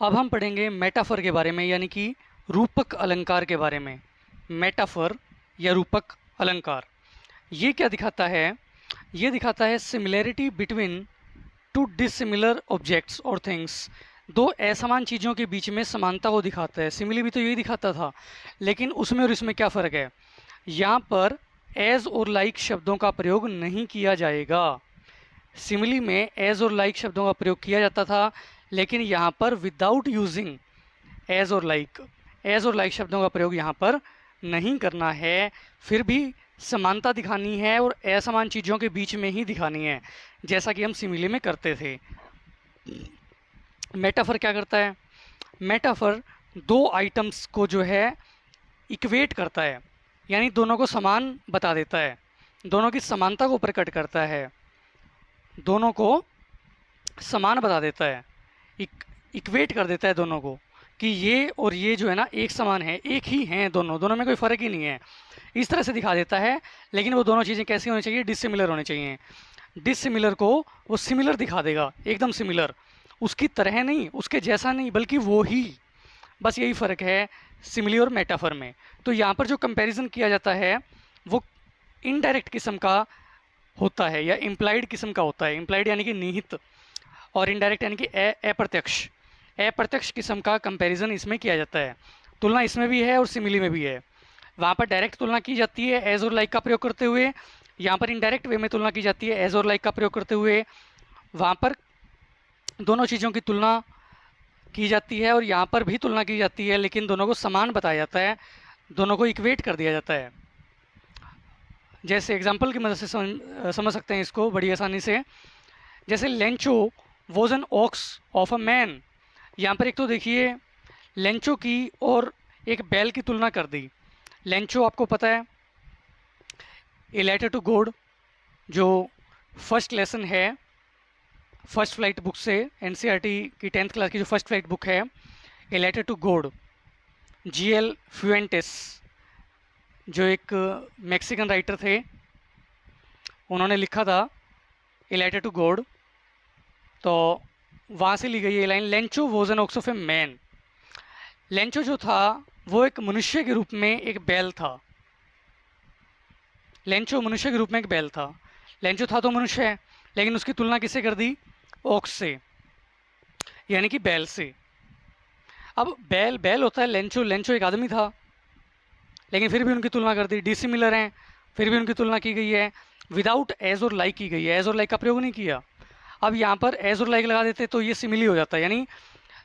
अब हम पढ़ेंगे मेटाफर के बारे में, यानी कि रूपक अलंकार के बारे में। मेटाफर या रूपक अलंकार ये क्या दिखाता है? ये दिखाता है similarity between two dissimilar objects और थिंग्स। दो असमान चीज़ों के बीच में समानता को दिखाता है। सिमिली भी तो यही दिखाता था, लेकिन उसमें और इसमें क्या फ़र्क है? यहाँ पर एज और लाइक शब्दों का प्रयोग नहीं किया जाएगा। सिमिली में एज और लाइक शब्दों का प्रयोग किया जाता था, लेकिन यहाँ पर विदाउट यूजिंग एज और लाइक शब्दों का प्रयोग यहाँ पर नहीं करना है। फिर भी समानता दिखानी है और असमान चीज़ों के बीच में ही दिखानी है, जैसा कि हम सिमिली में करते थे। मेटाफर क्या करता है? मेटाफर दो आइटम्स को जो है इक्वेट करता है, यानी दोनों को समान बता देता है, दोनों की समानता को प्रकट करता है, दोनों को समान बता देता है, इक्वेट कर देता है दोनों को कि ये और ये जो है ना एक समान है, एक ही हैं, दोनों में कोई फ़र्क ही नहीं है, इस तरह से दिखा देता है। लेकिन वो दोनों चीज़ें कैसी होनी चाहिए? डिसिमिलर होनी चाहिए। डिसिमिलर को वो सिमिलर दिखा देगा, एकदम सिमिलर, उसकी तरह नहीं, उसके जैसा नहीं, बल्कि वो ही। बस यही फ़र्क है सिमिली और मेटाफर में। तो यहाँ पर जो कंपैरिजन किया जाता है वो इनडायरेक्ट किस्म का होता है या इम्प्लाइड किस्म का होता है। इम्प्लाइड यानी कि निहित, और इनडायरेक्ट यानी कि अप्रत्यक्ष अप्रत्यक्ष किस्म का कंपैरिजन इसमें किया जाता है। तुलना इसमें भी है और सिमिली में भी है। वहाँ पर डायरेक्ट तुलना की जाती है एज और लाइक का प्रयोग करते हुए, यहाँ पर इनडायरेक्ट वे में तुलना की जाती है एज और लाइक का प्रयोग करते हुए। वहाँ पर दोनों चीज़ों की तुलना की जाती है और यहाँ पर भी तुलना की जाती है, लेकिन दोनों को समान बताया जाता है, दोनों को इक्वेट कर दिया जाता है। जैसे एग्जाम्पल की मदद से समझ सकते हैं इसको बड़ी आसानी से। जैसे Lencho was an ox of a man. यहाँ पर एक तो देखिए लेंचो की और एक बैल की तुलना कर दी। लेंचो आपको पता है ए लेटर टू गॉड, जो फर्स्ट लेसन है फर्स्ट फ्लाइट बुक से, एनसीईआरटी की 10th क्लास की जो फर्स्ट फ्लाइट बुक है, a letter to God, GL Fuentes, जो एक मैक्सिकन राइटर थे, उन्होंने लिखा था ए लेटर टू गॉड। तो वहाँ से ली गई ये line, Lencho was an ox of a man. Lencho जो था वो एक मनुष्य के रूप में एक बैल था। लेंचो मनुष्य के रूप में एक बैल था। लेंचो था तो मनुष्य है, लेकिन उसकी तुलना किससे कर दी? ऑक्स से, यानी कि बैल से। अब बैल बैल होता है, लेंचो लेंचो एक आदमी था, लेकिन फिर भी उनकी तुलना कर दी। डिसिमिलर हैं, फिर भी उनकी तुलना की गई है। विदाउट एज और लाइक की गई है, एज और लाइक का प्रयोग नहीं किया। अब यहाँ पर एज और लाइक लगा देते तो ये सिमिली हो जाता है, यानी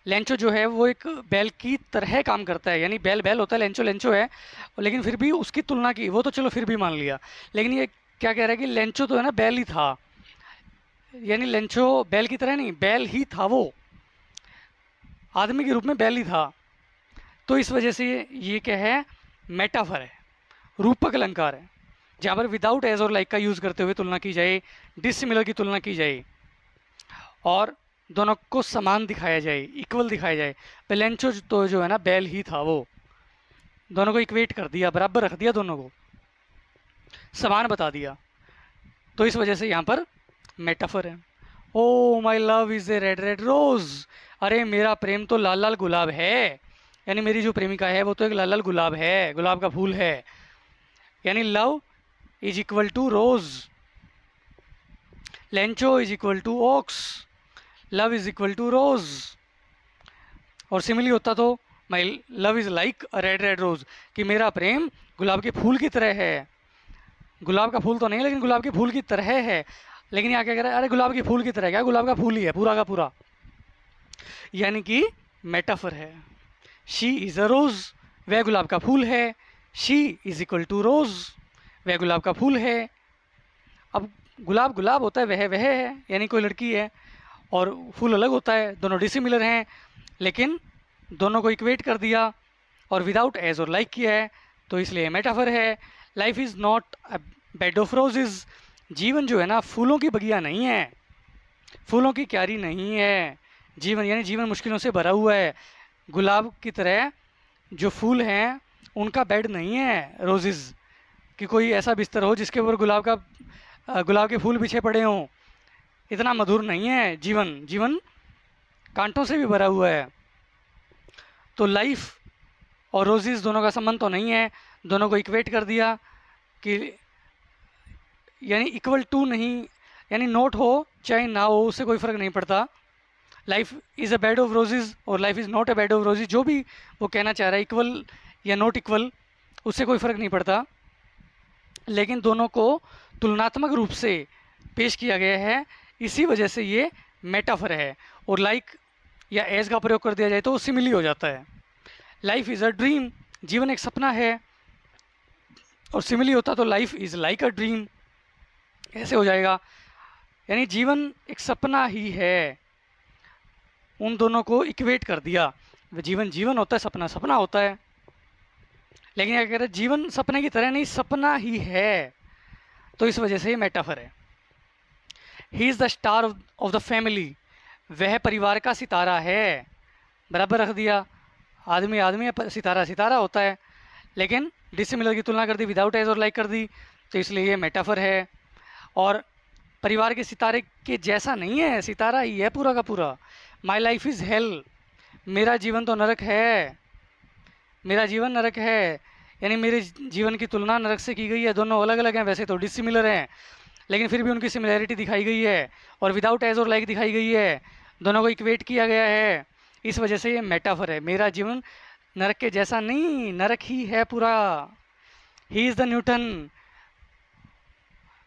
लेंचो जो है वो एक बैल की तरह काम करता है, यानी बैल बैल होता है, लेंचो लेंचो है, लेकिन फिर भी उसकी तुलना की, वो तो चलो फिर भी मान लिया, लेकिन ये क्या कह रहा है कि लेंचो तो है ना बैल ही था, यानी लेंचो बैल की तरह नहीं, बैल ही था, वो आदमी के रूप में बैल ही था। तो इस वजह से ये क्या है? मेटाफर है, रूपक अलंकार है, जहाँ पर विदाउट एज और लाइक का यूज़ करते हुए तुलना की जाए, डिसिमिलर की तुलना की जाए और दोनों को समान दिखाया जाए, इक्वल दिखाया जाए। पेलेंचो तो जो है ना बैल ही था, वो दोनों को इक्वेट कर दिया, बराबर रख दिया, दोनों को समान बता दिया। तो इस वजह से यहाँ पर मेटाफर है। O my love is a red red rose, अरे मेरा प्रेम तो लाल लाल गुलाब है, यानी मेरी जो प्रेमिका है वो तो एक लाल लाल गुलाब है, गुलाब का फूल है। यानी love is equal to rose, Lencho is equal to ox, love is equal to rose. और सिमिली होता तो my love is like a red red rose, कि मेरा प्रेम गुलाब के फूल की तरह है। गुलाब का फूल तो नहीं, लेकिन गुलाब के फूल की तरह है। लेकिन यहाँ क्या कह रहा है? अरे गुलाब के फूल की तरह, क्या गुलाब का फूल ही है पूरा का पूरा, यानी कि मेटाफर है। शी इज़ अ रोज़, वह गुलाब का फूल है। शी इज़ इक्वल टू रोज़, वह गुलाब का फूल है। अब गुलाब गुलाब होता है, वह है, यानी कोई लड़की है, और फूल अलग होता है, दोनों डिसिमिलर हैं, लेकिन दोनों को इक्वेट कर दिया और विदाउट एज और लाइक किया है, तो इसलिए मेटाफर है। Life is not a bed of roses, जीवन जो है ना फूलों की बगिया नहीं है, फूलों की क्यारी नहीं है। जीवन यानी जीवन मुश्किलों से भरा हुआ है। गुलाब की तरह जो फूल हैं उनका बेड नहीं है रोजेज़, कि कोई ऐसा बिस्तर हो जिसके ऊपर गुलाब के फूल बिछे पड़े हों। इतना मधुर नहीं है जीवन, जीवन कांटों से भी भरा हुआ है। तो लाइफ और रोजेज़ दोनों का संबंध तो नहीं है, दोनों को इक्वेट कर दिया कि यानी इक्वल टू नहीं, यानी नोट हो चाहे ना हो उससे कोई फ़र्क नहीं पड़ता। Life is a bed of roses और life is not a bed of roses, जो भी वो कहना चाह रहा है, इक्वल या नॉट इक्वल, उससे कोई फ़र्क नहीं पड़ता। लेकिन दोनों को तुलनात्मक रूप से पेश किया गया है, इसी वजह से ये मेटाफर है। और लाइक या एज का प्रयोग कर दिया जाए तो वो सिमिली हो जाता है। लाइफ इज़ अ ड्रीम, जीवन एक सपना है, और सिमिली होता तो life is like a dream, ऐसे हो जाएगा। यानी जीवन एक सपना ही है, उन दोनों को इक्वेट कर दिया। जीवन जीवन होता है, सपना सपना होता है। लेकिन क्या कह रहे हैं, जीवन सपने की तरह नहीं, सपना ही है, तो इस वजह से ये मेटाफर है। He is the star of the family, वह परिवार का सितारा है, बराबर रख दिया। आदमी आदमी है, सितारा सितारा होता है। लेकिन डिसिमिलर की तुलना कर दी, विदाउट एज और लाइक कर दी, तो इसलिए ये मेटाफर है। और परिवार के सितारे के जैसा नहीं है, सितारा ही है पूरा का पूरा। माई लाइफ इज़ हेल, मेरा जीवन तो नरक है, मेरा जीवन नरक है, यानी मेरे जीवन की तुलना नरक से की गई है। दोनों अलग अलग हैं, वैसे तो डिसिमिलर हैं, लेकिन फिर भी उनकी सिमिलैरिटी दिखाई गई है, और विदाउट एज और लाइक दिखाई गई है, दोनों को इक्वेट किया गया है। इस वजह से ये मेटाफर है। मेरा जीवन नरक के जैसा नहीं, नरक ही है पूरा। ही इज़ द न्यूटन,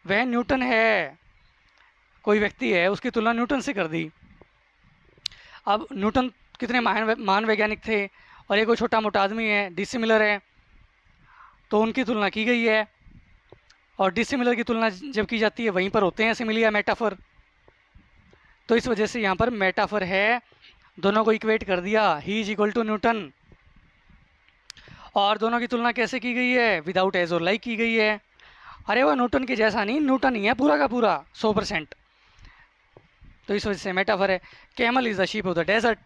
वह न्यूटन है, कोई व्यक्ति है, उसकी तुलना न्यूटन से कर दी। अब न्यूटन कितने महान वैज्ञानिक थे, और ये कोई छोटा मोटा आदमी है, डिसिमिलर है, तो उनकी तुलना की गई है। और डिसिमिलर की तुलना जब की जाती है वहीं पर होते हैं सिमिली या मेटाफर, तो इस वजह से यहाँ पर मेटाफर है, दोनों को इक्वेट कर दिया। He is equal to Newton. और दोनों की तुलना कैसे की गई है, विदाउट एज और लाइक की गई है। अरे वो न्यूटन के जैसा नहीं, न्यूटन ही है पूरा का पूरा 100%, तो इस वजह से मेटाफर है। Camel is the sheep of the desert,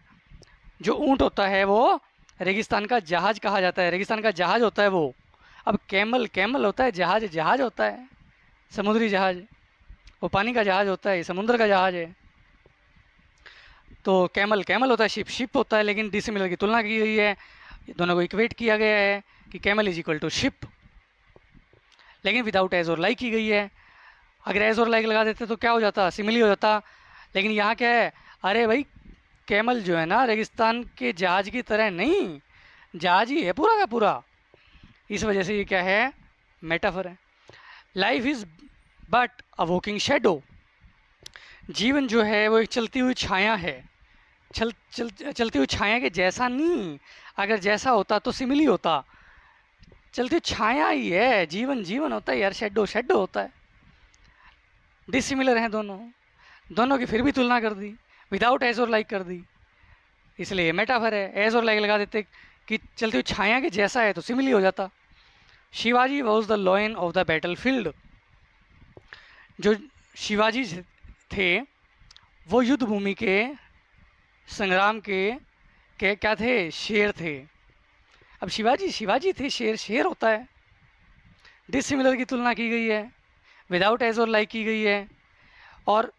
जो ऊँट होता है वो रेगिस्तान का जहाज कहा जाता है, रेगिस्तान का जहाज होता है वो। अब कैमल कैमल होता है, जहाज जहाज होता है, समुद्री जहाज, वो पानी का जहाज होता है, समुद्र का जहाज है। तो कैमल कैमल होता है, शिप शिप होता है, लेकिन डिसिमिलर की तुलना की गई है, दोनों को इक्वेट किया गया है कि camel is equal to ship, लेकिन विदाउट एज और लाइक की गई है। अगर एज और लाइक लगा देते तो क्या हो जाता, सिमिली हो जाता। लेकिन यहाँ क्या है, अरे भाई कैमल जो है ना रेगिस्तान के जहाज की तरह नहीं, जहाज ही है पूरा का पूरा, इस वजह से ये क्या है, मेटाफर है। Life is but a walking shadow, जीवन जो है वो एक चलती हुई छाया है, चलती हुई छाया के जैसा नहीं, अगर जैसा होता तो सिमिली होता, चलती हुई छाया ही है, जीवन जीवन होता है यार, शेडो शेडो होता है। डिसिमिलर हैं दोनों, दोनों की फिर भी तुलना कर दी, विदाउट एज और लाइक कर दी, इसलिए मेटाफर है। एज और लाइक लगा देते कि चलती हुई छाया के जैसा है तो सिमिली हो जाता। Shivaji was the lion of the battle field, जो शिवाजी थे वो युद्ध भूमि के संग्राम के क्या थे, शेर थे। अब शिवाजी शिवाजी थे, शेर शेर होता है। डिसिमिलर की तुलना की गई है, विदाउट एज और लाइक की गई है, और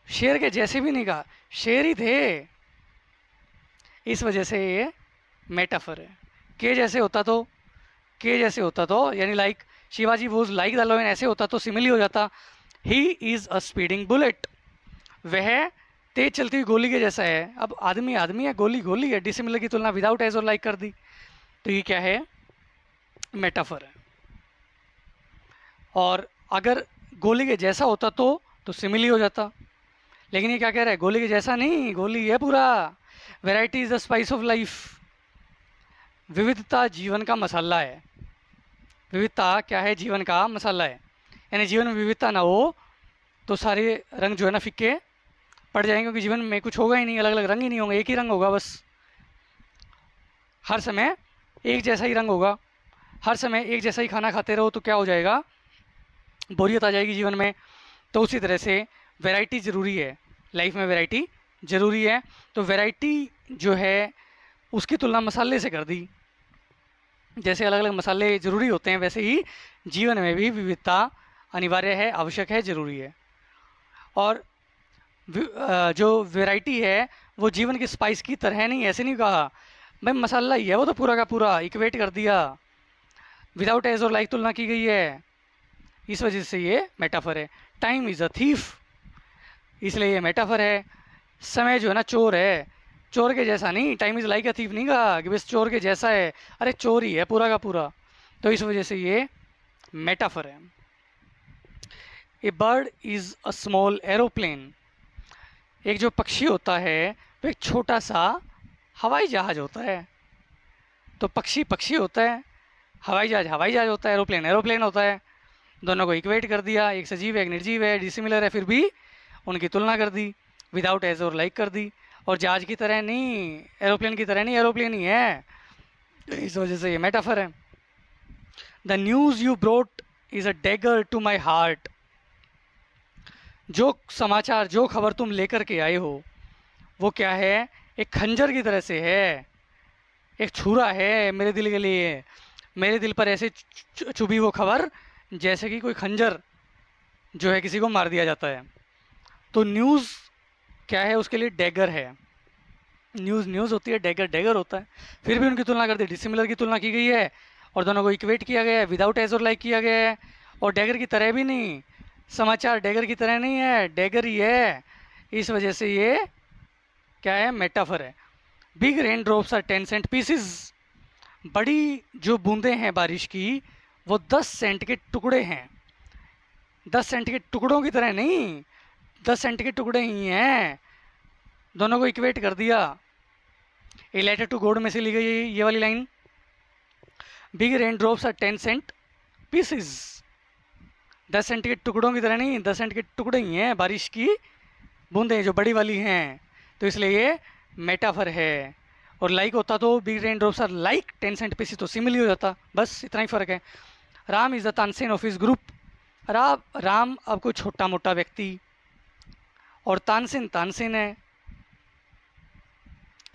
शेर के जैसे भी नहीं कहा, शेर ही थे, इस वजह से ये मेटाफर है। के जैसे होता तो, के जैसे होता तो यानी like Shivaji was like the lion ऐसे होता तो सिमिली हो जाता। He is a speeding bullet, वह तेज चलती हुई गोली के जैसा है। अब आदमी आदमी है, गोली गोली है, डिसिमिलर की तुलना विदाउट एज और लाइक कर दी, तो ये क्या है, मेटाफर है। और अगर गोली के जैसा होता तो सिमिली हो जाता, लेकिन ये क्या कह रहा है, गोली के जैसा नहीं, गोली है पूरा। Variety is the spice of life, विविधता जीवन का मसाला है। विविधता क्या है, जीवन का मसाला है। यानी जीवन में विविधता ना हो तो सारे रंग जो है ना फीके पड़ जाएंगे, क्योंकि जीवन में कुछ होगा ही नहीं, अलग अलग रंग ही नहीं होंगे, एक ही रंग होगा बस, हर समय एक जैसा ही रंग होगा। हर समय एक जैसा ही खाना खाते रहो तो क्या हो जाएगा, बोरियत आ जाएगी जीवन में। तो उसी तरह से वैरायटी ज़रूरी है, लाइफ में वैरायटी ज़रूरी है। तो वैरायटी जो है उसकी तुलना मसाले से कर दी, जैसे अलग अलग मसाले ज़रूरी होते हैं वैसे ही जीवन में भी विविधता अनिवार्य है, आवश्यक है, ज़रूरी है। और जो वैरायटी है वो जीवन की स्पाइस की तरह नहीं, ऐसे नहीं कहा, भाई मसाला ही है वो तो पूरा का पूरा, इक्वेट कर दिया, विदाउट एज और लाइक तुलना की गई है, इस वजह से ये मेटाफर है। टाइम इज़ अ थीफ, इसलिए ये मेटाफर है। समय जो है ना चोर है, चोर के जैसा नहीं, time is like a thief नहीं कहा कि बस चोर के जैसा है, अरे चोर ही है पूरा का पूरा, तो इस वजह से ये मेटाफर है। A bird is a small aeroplane, एक जो पक्षी होता है वो एक छोटा सा हवाई जहाज होता है। तो पक्षी पक्षी होता है, हवाई जहाज होता है, एरोप्लेन एरोप्लेन होता है। दोनों को इक्वेट कर दिया, एक सजीव है एक निर्जीव है, डिसिमिलर है, फिर भी उनकी तुलना कर दी, विदाउट एज और लाइक कर दी। और जहाज की तरह नहीं, एरोप्लेन की तरह नहीं, एरोप्लेन ही है, तो इस वजह से ये मेटाफर है। The news you brought is a dagger to my heart, जो समाचार जो खबर तुम लेकर के आए हो वो क्या है, एक खंजर की तरह से है, एक छुरा है मेरे दिल के लिए, मेरे दिल पर ऐसे चुभी वो खबर जैसे कि कोई खंजर जो है किसी को मार दिया जाता है। तो न्यूज़ क्या है, उसके लिए डैगर है, न्यूज़ न्यूज़ होती है, डैगर डैगर होता है। फिर भी उनकी तुलना कर दी, डिसिमिलर की तुलना की गई है और दोनों को इक्वेट किया गया है, विदाउट एज और लाइक किया गया है। और डैगर की तरह भी नहीं, समाचार डैगर की तरह नहीं है, डैगर ही है, इस वजह से ये क्या है, मेटाफर है। Big rain drops are 10 cent pieces, बड़ी जो बूंदें हैं बारिश की वो 10 सेंट के टुकड़े हैं, 10 सेंट के टुकड़ों की तरह नहीं, 10 सेंट के टुकड़े ही हैं, दोनों को इक्वेट कर दिया। ए लेटर टू गॉड में से ली गई ये वाली line, big rain drops are 10 cent pieces, 10 cent के टुकड़ों की तरह नहीं, 10 सेंट के टुकड़े ही हैं बारिश की बूंदें जो बड़ी वाली हैं, तो इसलिए ये मेटाफर है। और लाइक होता तो big rain drops are like 10 cent pieces, तो सिमिली हो जाता, बस इतना ही फ़र्क है। Ram is the Tansen of his group, Ram अब कोई छोटा मोटा व्यक्ति, और तानसेन तानसेन है,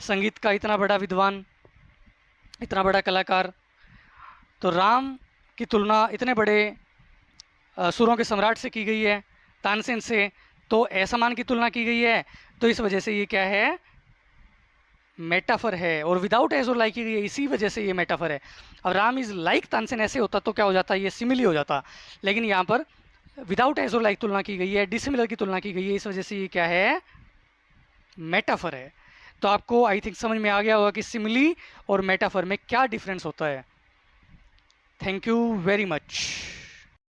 संगीत का इतना बड़ा विद्वान, इतना बड़ा कलाकार। तो राम की तुलना इतने बड़े सुरों के सम्राट से की गई है, तानसेन से, तो असमान की तुलना की गई है, तो इस वजह से ये क्या है, मेटाफर है। और विदाउट एज और लाइक की गई है, इसी वजह से ये मेटाफर है। अब राम इज़ लाइक तानसेन ऐसे होता तो क्या हो जाता, ये सिमिली हो जाता, लेकिन यहाँ पर विदाउट एज और लाइक तुलना की गई है, डिसिमिलर की तुलना की गई है, इस वजह से ये क्या है, मेटाफर है। तो आपको आई थिंक समझ में आ गया होगा कि सिमिली और मेटाफर में क्या डिफरेंस होता है। Thank you very much.